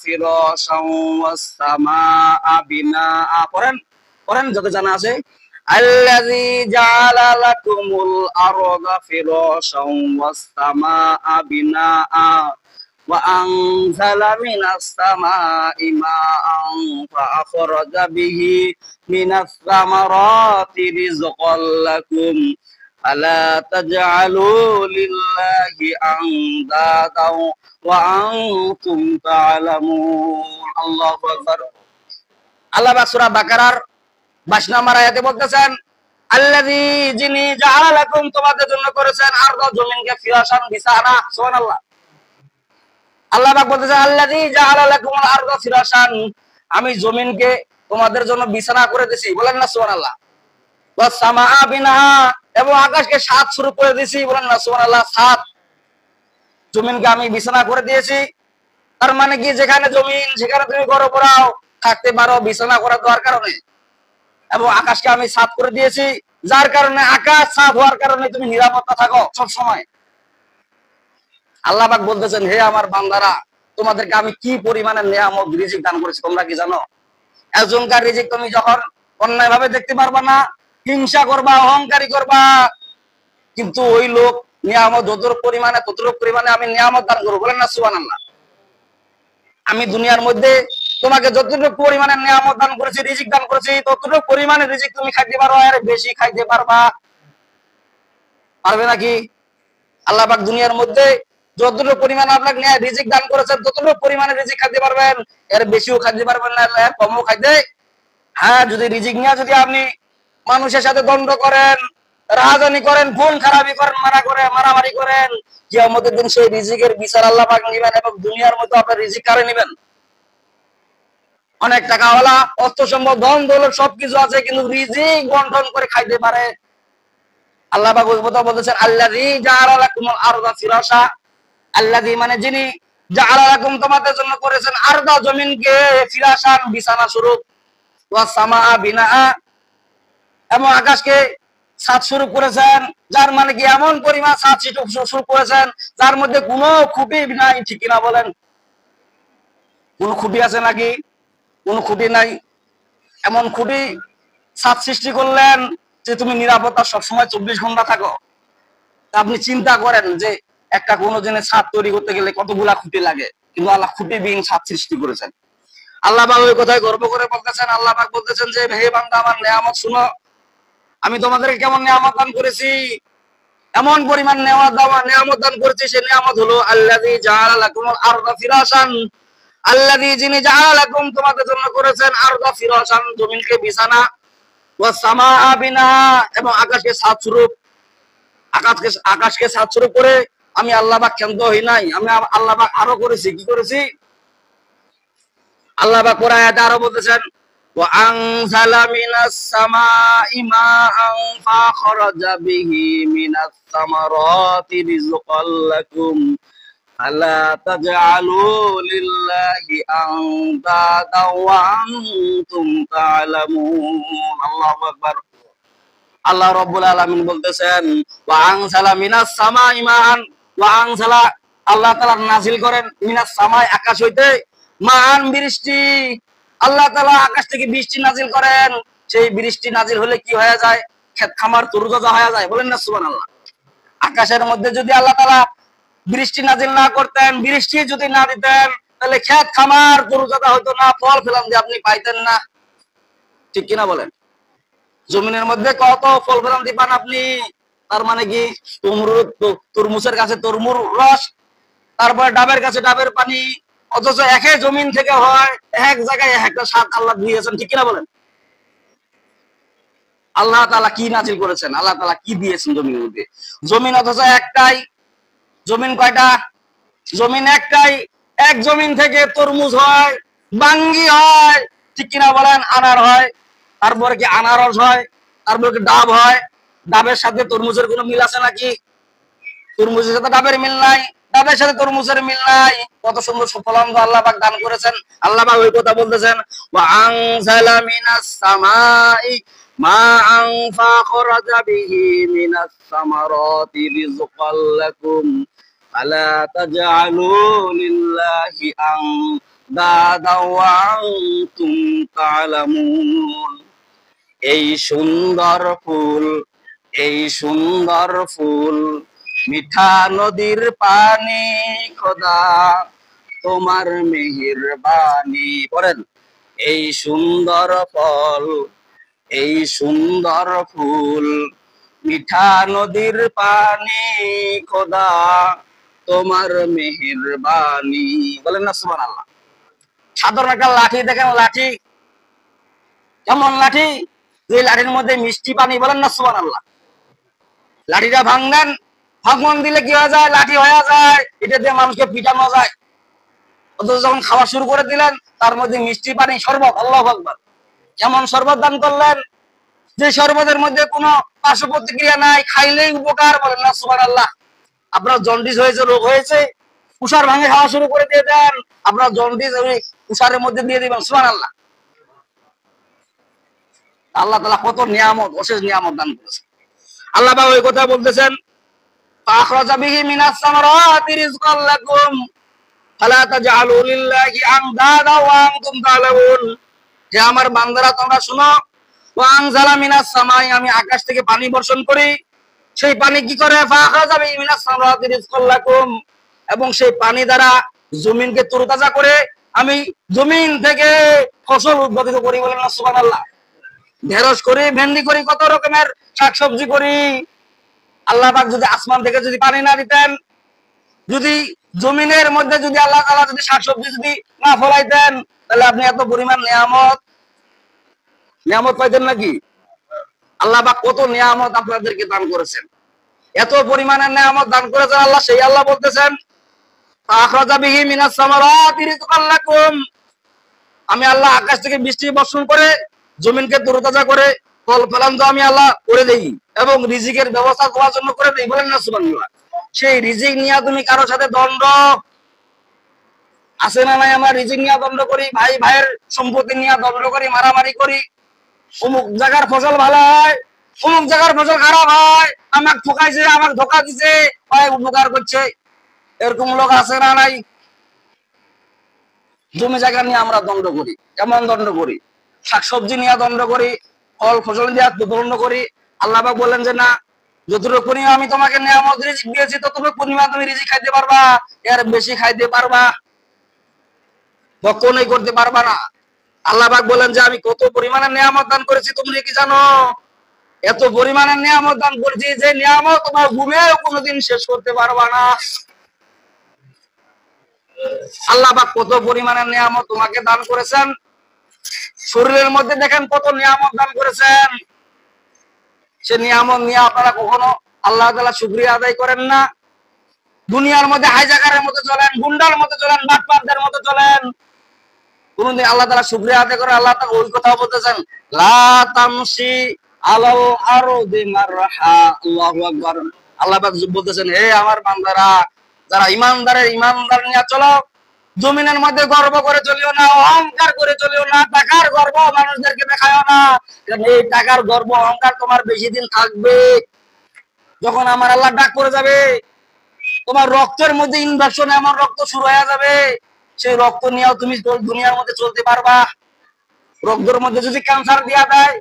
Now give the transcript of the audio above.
ফিরাশাও ওয়াস সামাআ বিনাআ। পড়েন যত জানা আছে। আল্লাযী জাআলা লাকুমুল আরদা ফিরাশাও ওয়াস সামাআ বিনাআ ওয়া আনজালা মিনাস সামাই মাআন ফাআখরাজা বিহি মিনাস সামারাতি রিজকাল লাকুম আলা তাজআলু লিল্লাহি আনদাদাও ওয়া আনতুম তা'লামুন। আল্লাহু আকবার। আল্লাহ পাক সূরা বাকারার 22 নম্বর আয়াতে বলতেছেন, আল্লাযী যিনি জাআলা লাকুম তোমাদের জন্য করেছেন আরদ জমিনকে ফিরাশান বিছানা। সুবহানাল্লাহ। আল্লাহ পাক বলতেছেন আল্লাযী জাআলা লাকুমুল আরদ ফিরাশান, আমি জমিনকে তোমাদের জন্য বিছানা করে দিয়েছি। বলেন না সুবহানাল্লাহ। ওয়াস সামাআ বিনাআ, এবং আকাশকে ছাদ শুরু করে দিয়েছি। বলেন না সুবহানাল্লাহ। ছাদ, জমিনকে আমি বিছানা করে দিয়েছি। তার মানে কি, যেখানে জমিন সেখানে তুমি ঘর পড়াও থাকতে পারো বিছানা করার দরকার নেই। এবং আকাশকে আমি ছাদ করে দিয়েছি, যার কারণে আকাশ ছাদ হওয়ার কারণে তুমি নিরাপত্তা থাকো সব সময়। আল্লাহ পাক বলতেছেন, হে আমার বান্দারা, তোমাদেরকে আমি কি পরিমাণে নিয়ামত রিজিক দান করেছি তোমরা কি জানো? একজনকার রিজিক তুমি যখন অন্যায় ভাবে দেখতে পারবা না, হিংসা করবা, অহংকারী করবা, কিন্তু ওই লোক নিয়ামত যতটুকু পরিমাণে আমি নিয়ামত দান করবো। বলেন না সুবহানাল্লাহ। আমি দুনিয়ার মধ্যে তোমাকে যতটুকু পরিমাণে নিয়ামত দান করেছি, রিজিক দান করেছি, ততটুকু পরিমাণে রিজিক তুমি খাইতে পারো, আর বেশি খাইতে পারবা? পারবে নাকি? আল্লাহ পাক দুনিয়ার মধ্যে যতটুকু পরিমাণে আপনাকে রিজিক দান করেছেন ততটুকু পরিমাণে রিজিক খাইতে পারবেন, এর বেশিও খাইতে পারবেন না, এর কমও খাইতে। হ্যাঁ, যদি রিজিক নিয়ে যদি আপনি মানুষের সাথে দ্বন্দ্ব করেন, রাজনীতি করেন, খুন খারাপি করেন, মারামারি করেন, কিয়ামতের দিন সেই রিজিকের বিচার আল্লাহ পাক নেবেন। এবং দুনিয়ার মধ্যে আপনার রিজিক কারে নেবেন? অনেক টাকাওয়ালা, অর্থ সম্পদ, ধন দৌলত সবকিছু আছে, কিন্তু রিজিক বন্টন করে খাইতে পারে। আল্লাহ পাক বলতেছেন আল্লাযী জাআলা লাকুমুল আরদা ফিরাশা, আল্লাযী মানে যিনি জাআলা লাকুম তোমাদের জন্য করেছেন আরদা জমিনকে ফিরাশান বিছানা স্বরূপ, ওয়াস সামাআ বিনাআ, এবং আকাশকে ছাদ শুরু করেছেন। যার মানে কি, এমন পরিমাণ ছাদ শুরু করেছেন যার মধ্যে কোনো খুঁটি নাই। ঠিক কিনা বলেন? কোন খুঁটি আছে নাকি? কোন খুঁটি নাই। এমন খুঁটি ছাদ সৃষ্টি করলেন যে তুমি নিরাপত্তা সবসময় 24 ঘন্টা থাকো। আপনি চিন্তা করেন যে একটা কোনো জিনিস ছাদ তৈরি করতে গেলে কতগুলা খুঁটি লাগে, কিন্তু আল্লাহ খুঁটিবিহীন ছাদ সৃষ্টি করেছেন। আল্লাহ পাক ওই কথায় গর্ব করে বলতেছেন, আল্লাহ পাক বলতেছেন যে হে বান্দা আমার নিয়ামত শুনো, আমি তোমাদেরকে কেমন নিয়ামত দান করেছি, এমন পরিমাণ নিয়ামত দান করেছি। সে নিয়ামত হলো আল্লাযী জাআলা লাকুমুল আরদা ফিরাশান, আল্লাযী যিনি জাআলা লাকুম তোমাদের জন্য করেছেন আরদা ফিরাশান জমিনকে বিছানা, ওয়াস সামাআ বিনাআ, এবং আকাশকে ছাদ স্বরূপ। আকাশকে ছাদ স্বরূপ করে আমি আল্লাহ পাক ক্ষান্ত হই নাই, আমি আল্লাহ পাক আরো করেছি। কি করেছি? আল্লাহ পাক কোরআনে আয়াতে আরো বলতেছেন, ওয়া আনজালা মিনাস সামাই মাআন ফাখরাজা বিহি মিনাস সামারাতি রিজকাল লাকুম আলা তাজআলু লিল্লাহি আনদাদা ওয়া আনতুম তা'লামুন। আল্লাহু আকবার। আল্লাহ রাব্বুল আলামিন বলতেছেন, ওয়া আনজালা মিনাস সামাই মাআন, ওয়া আনজালা আল্লাহ তাআলা নাযিল করেন, মিনাস সামাই আকাশ হইতে, মান বৃষ্টি। আল্লাহ তাআলা আকাশ থেকে বৃষ্টি নাযিল করেন। সেই বৃষ্টি নাযিল হলে কি হয়ে যায়? ক্ষেত খামার তরুতাজা হয়ে যায়। বলেন না সুবহানাল্লাহ। আকাশের মধ্যে যদি আল্লাহ তাআলা বৃষ্টি নাযিল না করতেন, বৃষ্টি যদি না দিতেন, তাহলে ক্ষেত খামার তরুতাজা হতো না, ফল ফলান দিয়ে আপনি পাইতেন না। ঠিক কিনা বলেন? জমিনের মধ্যে কত ফল ফলান দিয়ে পান আপনি। তার মানে কি, তরমুজের কাছে তরমুজ রস, তারপর ডাবের কাছে ডাবের পানি, অথচ একই জমিন থেকে হয়, এক জায়গায় একটা স্বাদ আল্লাহ দিয়েছেন। ঠিক কিনা বলেন? আল্লাহ তাআলা কি নাযিল করেছেন, আল্লাহ তাআলা কি দিয়েছেন জমিনের মধ্যে? জমিন অথচ একটাই। জমিন কয়টা? জমিন একটাই। এক জমিন থেকে তরমুজ হয়, বাঙ্গি হয়, ঠিক কিনা বলেন? আনার হয়, তারপরে কি আনারস হয়, তারপরে কি ডাব হয়। ডাবের সাথে তরমুজের কোনো মিল আছে নাকি? তরমুজের সাথে ডাবের মিল নাই, ডাবের সাথে তরমুজের মিল নাই। কত সুন্দর সুফলান আল্লাহ পাক দান করেছেন। আল্লাহ পাক ওই কথা বলতেছেন, ওয়া আনজালা মিনাস সামাই মাআন ফাখরাজা বিহি মিনাস সামারাতি রিজকাল লাকুম আলা তাজআলু লিল্লাহি দাদাও আনতুম তা'লামুন। এই সুন্দর ফুল, এই সুন্দর ফুল, মিঠা নদীর পানি, খোদা তোমার মেহেরবানি। পড়েন, এই সুন্দর ফল, এই সুন্দর ফুল, মিঠা নদীর পানি, খোদা তোমার মেহেরবানি। বলেন না সুবহানাল্লাহ। সাধারণ একটা লাঠি দেখেন, লাঠি কেমন লাঠি, যে লাঠির মধ্যে মিষ্টি পানি। বলেন না সুবহানাল্লাহ। লাঠিটা ভাঙলেন, ভাঙন দিলে কি হয়ে যায়? লাঠি হয়ে যায়। এটা দিয়ে মানুষকে পিটানো যায়। অথচ যখন খাওয়া শুরু করে দিলেন, তার মধ্যে মিষ্টি পানি, শরবত। আল্লাহু আকবার। কেমন শরবত দান করলেন, যে শরবতের মধ্যে কোনো পার্শ্ব প্রতিক্রিয়া নাই, খাইলেই উপকার। বলেন না সুবহানাল্লাহ। আপনার জন্ডিস হয়েছে, রোগ হয়েছে, তুষার ভাঙে খাওয়া শুরু করে দিয়ে দেন, আপনার জন্ডিস ওই তুষারের মধ্যে দিয়ে দিবেন। সুবহানাল্লাহ। আল্লাহ তাআলা কত নিয়ামত, অশেষ নিয়ামত দান করেছেন। আল্লাহ পাক ওই কথা বলতেছেন, ফাখরাজা বিহি মিনাস সামারাতি রিজকাল লাকুম ফালা তাজআলু লিল্লাহি আমদাদা ওয়া আনতুম তা'লামুন। হে আমার বান্দারা, তোমরা শুনো, ওয়া আনজালা মিনাস সামাই, আমি আকাশ থেকে পানি বর্ষণ করি। সেই পানি কি করে? ফাখরাজা বিহি মিনাস সামারাতি রিজকাল লাকুম, এবং সেই পানি দ্বারা জমিনকে তরতাজা করে আমি জমিন থেকে ফসল উৎপাদিত করি। বলেন না সুবহানাল্লাহ। ঢেঁড়স করি, ভেন্ডি করি, কত রকমের শাকসবজি করি। আল্লাহ পাক যদি আসমান থেকে যদি পানি না দিতেন, যদি জমিনের মধ্যে যদি আল্লাহ তাআলা যদি শাকসবজি যদি না ফলাইতেন, তাহলে আপনি এত পরিমাণ নিয়ামত পাইতেন নাকি? আল্লাহ পাক কত নিয়ামত আপনাদেরকে দান করেছেন, এত পরিমাণের নিয়ামত দান করেছেন আল্লাহ। সেই আল্লাহ বলতেছেন, ফাখরাজা বিহি মিনাস সামারাতি রিজকাল লাকুম, আমি আল্লাহ আকাশ থেকে বৃষ্টি বর্ষণ করে জমিনকে তরতাজা করে ফল ফলান তো আমি আল্লাহ করে দেই, এবং রিজিকের ব্যবস্থা তোমার জন্য করে দেই। বলেন না সুবহানাল্লাহ। সেই রিজিক নিয়ে তুমি কারোর সাথে দ্বন্দ্ব আছে না নাই? আমরা রিজিক নিয়ে দ্বন্দ্ব করি, ভাই ভাইয়ের সম্পত্তি নিয়ে দ্বন্দ্ব করি, মারামারি করি। অমুক জায়গার ফসল ভালো হয়, অমুক জায়গার ফসল খারাপ হয়, আমাকে ঠকাইছে, আমাকে ধোকা দিছে, ভাই উপকার করছে। এরকম লোক আছে না নাই? জমি জায়গা নিয়ে আমরা দ্বন্দ্ব করি। কেমন দ্বন্দ্ব করি? শাকসবজি নিয়ে দ্বন্দ্ব করি, ফল ফসল নিয়ে দ্বন্দ্ব করি। আল্লাহ পাক বলেন যে না, যতটুকু পরিমাণ আমি তোমাকে নিয়ামত রিজিক দিয়েছি, ততটুকু পরিমাণ তুমি রিজিক খাইতে পারবা, এর বেশি খাইতে পারবা কখনোই করতে পারবা না। আল্লাহ পাক বলেন যে আমি কত পরিমাণের নিয়ামত দান করেছি, তুমি কি জানো? এত পরিমাণের নিয়ামত দান করেছি যে নিয়ামত তোমার ঘুমেও কোনোদিন শেষ করতে পারবা না। আল্লাহ পাক কত পরিমাণের নিয়ামত তোমাকে দান করেছেন। শরীরের মধ্যে দেখেন কত নিয়ামত দান করেছেন। সে নিয়ামত নিয়ে আপনারা কখনো আল্লাহ তাআলা শুকরিয়া আদায় করেন না। দুনিয়ার মধ্যে হাইজাকারের মতো চলেন, গুন্ডার মতো চলেন, বাটপারদের মতো চলেন, কোনদিন আল্লাহ তাআলা শুকরিয়া আদায় করে? আল্লাহ তাআলা ওই কথা বলতেছেন, লা তামশি আলাল আরদি মারহা। আল্লাহু আকবার। আল্লাহ পাক বলতেছেন, হে আমার বান্দারা, যারা ইমানদার নিয়ে চলো, জমিনের মধ্যে গর্ব করে চলিও না, অহংকার করে চলিও না, টাকার গর্ব মানুষদেরকে দেখায়ও না। এই টাকার গর্ব অহংকার তোমার বেশি দিন থাকবে। যখন আমার আল্লাহ ডাক করে যাবে, তোমার রক্তের মধ্যে ইনফেকশন, এমন রক্ত শুরু হয়ে যাবে, সেই রক্ত নিয়েও তুমি দুনিয়ার মধ্যে চলতে পারবা। রক্তের মধ্যে যদি ক্যান্সার দিয়া দেয়,